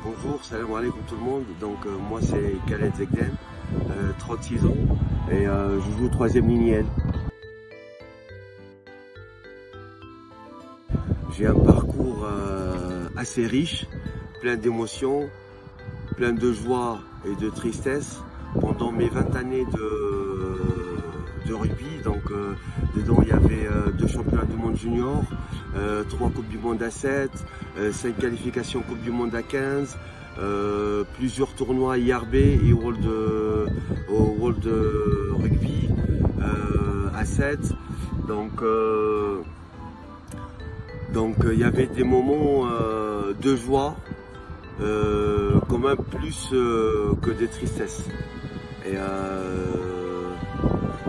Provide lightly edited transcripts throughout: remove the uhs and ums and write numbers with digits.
Bonjour, salam alaikum tout le monde. Donc moi c'est Khaled Zekden, 36 ans et je joue troisième ligne L. J'ai un parcours assez riche, plein d'émotions, plein de joie et de tristesse pendant mes 20 années de rugby. Donc dedans il y avait 2 championnats du monde junior, 3 coupes du monde à 7, 5 qualifications coupe du monde à 15, plusieurs tournois IRB et World Rugby à 7. Donc il y avait des moments de joie, quand même plus que des tristesses. Et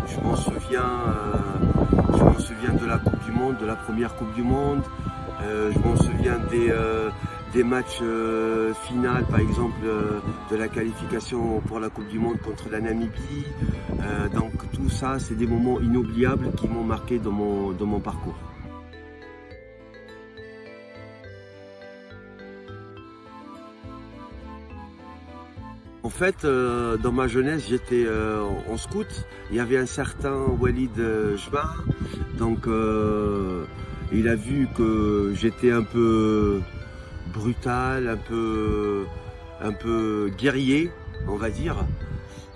je m'en souviens de la Coupe du Monde, de la première Coupe du Monde. Je m'en souviens des matchs finales, par exemple de la qualification pour la Coupe du Monde contre la Namibie. Donc tout ça, c'est des moments inoubliables qui m'ont marqué dans mon parcours. En fait, dans ma jeunesse, j'étais en scout. Il y avait un certain Walid Jma, donc il a vu que j'étais un peu brutal, un peu guerrier, on va dire.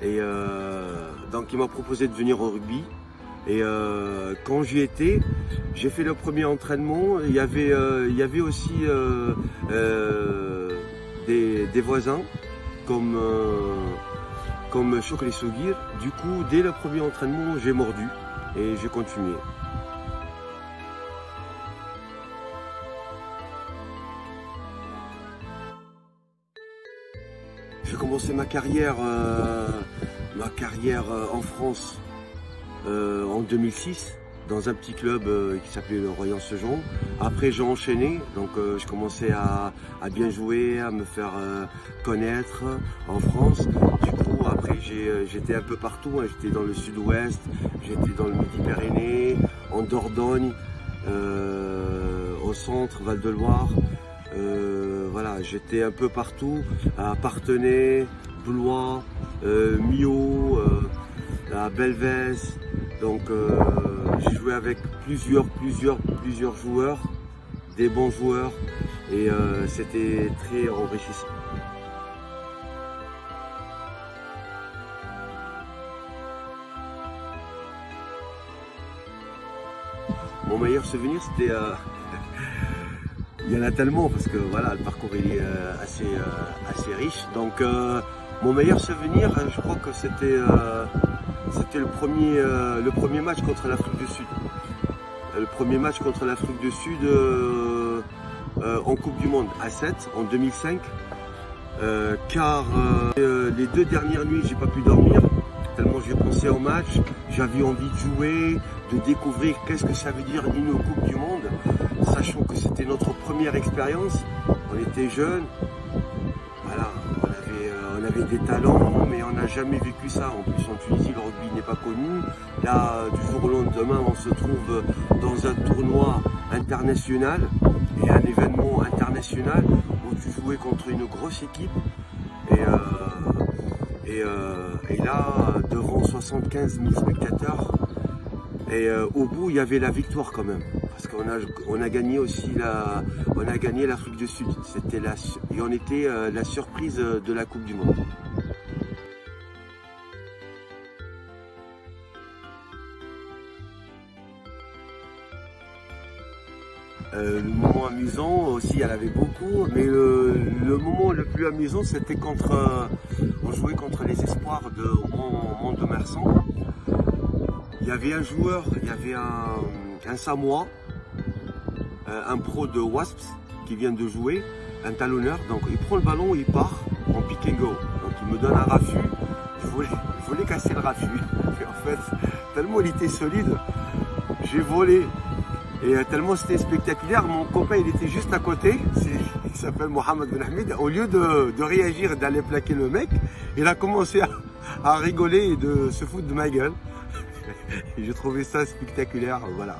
Et donc il m'a proposé de venir au rugby. Et quand j'y étais, j'ai fait le premier entraînement. Il y avait aussi des voisins comme Chokri Sougir. Du coup, dès le premier entraînement, j'ai mordu et j'ai continué. J'ai commencé ma carrière en France en 2006 dans un petit club qui s'appelait le Royan-Sejon. Après j'ai enchaîné, donc je commençais à bien jouer, à me faire connaître en France. Du coup après j'étais un peu partout, hein. J'étais dans le sud-ouest, j'étais dans le Midi-Pyrénées, en Dordogne, au centre, Val-de-Loire. Voilà, j'étais un peu partout, à Parthenay, Blois, Millau, à Belvès. Donc j'ai joué avec plusieurs joueurs, des bons joueurs, et c'était très enrichissant. Mon meilleur souvenir, c'était il y en a tellement parce que voilà, le parcours il est assez riche. Donc mon meilleur souvenir, je crois que c'était le premier match contre l'Afrique du Sud. Le premier match contre l'Afrique du Sud en Coupe du Monde à 7 en 2005. Car les 2 dernières nuits, j'ai pas pu dormir tellement j'ai pensé au match. J'avais envie de jouer, de découvrir qu'est-ce que ça veut dire une Coupe du Monde, sachant que c'était notre première expérience. On était jeunes, voilà, on avait des talents, mais on n'a jamais vécu ça. En plus, en Tunisie, le rugby n'est pas connu. Là, du jour au lendemain, on se trouve dans un tournoi international et un événement international où tu jouais contre une grosse équipe. Et là, devant 75 000 spectateurs, et au bout, il y avait la victoire quand même, parce qu'on a gagné aussi l'Afrique du Sud. Et on était la surprise de la Coupe du Monde. Le moment amusant aussi, il y en avait beaucoup, mais le moment le plus amusant, c'était on jouait contre les espoirs de Mont-de-Marsan. Il y avait un joueur, il y avait un Samoa, un pro de Wasps qui vient de jouer, un talonneur. Donc il prend le ballon, il part en pick and go. Donc il me donne un raffut. Je voulais casser le raffut. Et en fait, tellement il était solide, j'ai volé. Et tellement c'était spectaculaire, mon copain il était juste à côté, il s'appelle Mohamed Ben Hamid. Au lieu de réagir et d'aller plaquer le mec, il a commencé à rigoler et de se foutre de ma gueule. Et j'ai trouvé ça spectaculaire, voilà.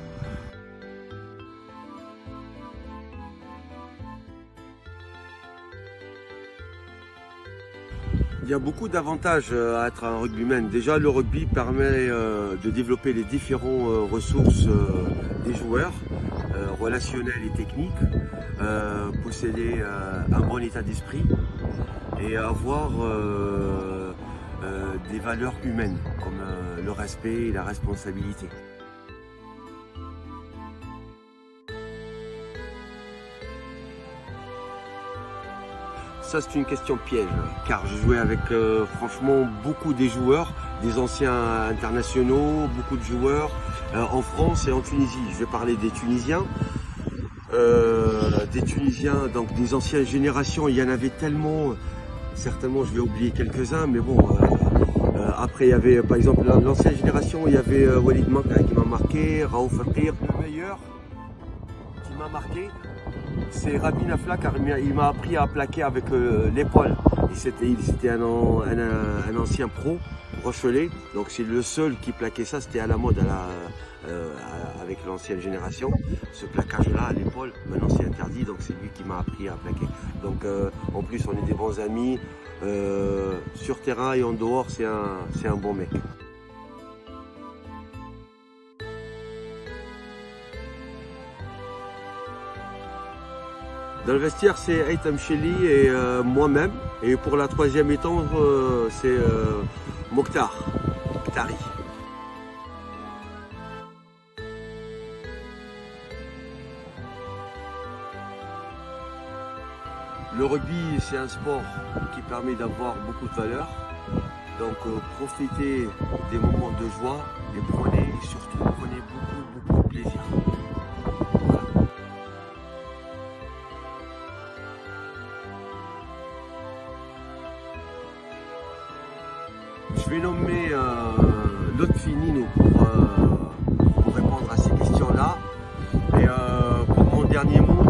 Il y a beaucoup d'avantages à être un rugbyman. Déjà, le rugby permet de développer les différentes ressources des joueurs, relationnelles et techniques, posséder un bon état d'esprit et avoir des valeurs humaines comme le respect et la responsabilité. Ça, c'est une question piège, car j'ai joué avec franchement beaucoup des joueurs, des anciens internationaux, beaucoup de joueurs en France et en Tunisie. Je vais parler des Tunisiens. Donc des anciennes générations, il y en avait tellement, certainement je vais oublier quelques-uns, mais bon, après il y avait par exemple l'ancienne génération, il y avait Walid Maka qui m'a marqué, Raouf Fakir. Le meilleur qui m'a marqué, c'est Rabin Aflaq, car il m'a appris à plaquer avec l'épaule. C'était un ancien pro, Rochelet, donc c'est le seul qui plaquait ça, c'était à la mode avec l'ancienne génération. Ce plaquage-là à l'épaule, maintenant c'est interdit, donc c'est lui qui m'a appris à plaquer. Donc en plus on est des bons amis, sur terrain et en dehors c'est un bon mec. Dans le vestiaire, c'est Aitam Cheli et moi-même. Et pour la troisième étang, c'est Mokhtari. Le rugby, c'est un sport qui permet d'avoir beaucoup de valeurs. Donc profitez des moments de joie et surtout prenez beaucoup de plaisir. Je vais nommer Lotfi Nino pour répondre à ces questions-là. Et pour mon dernier mot,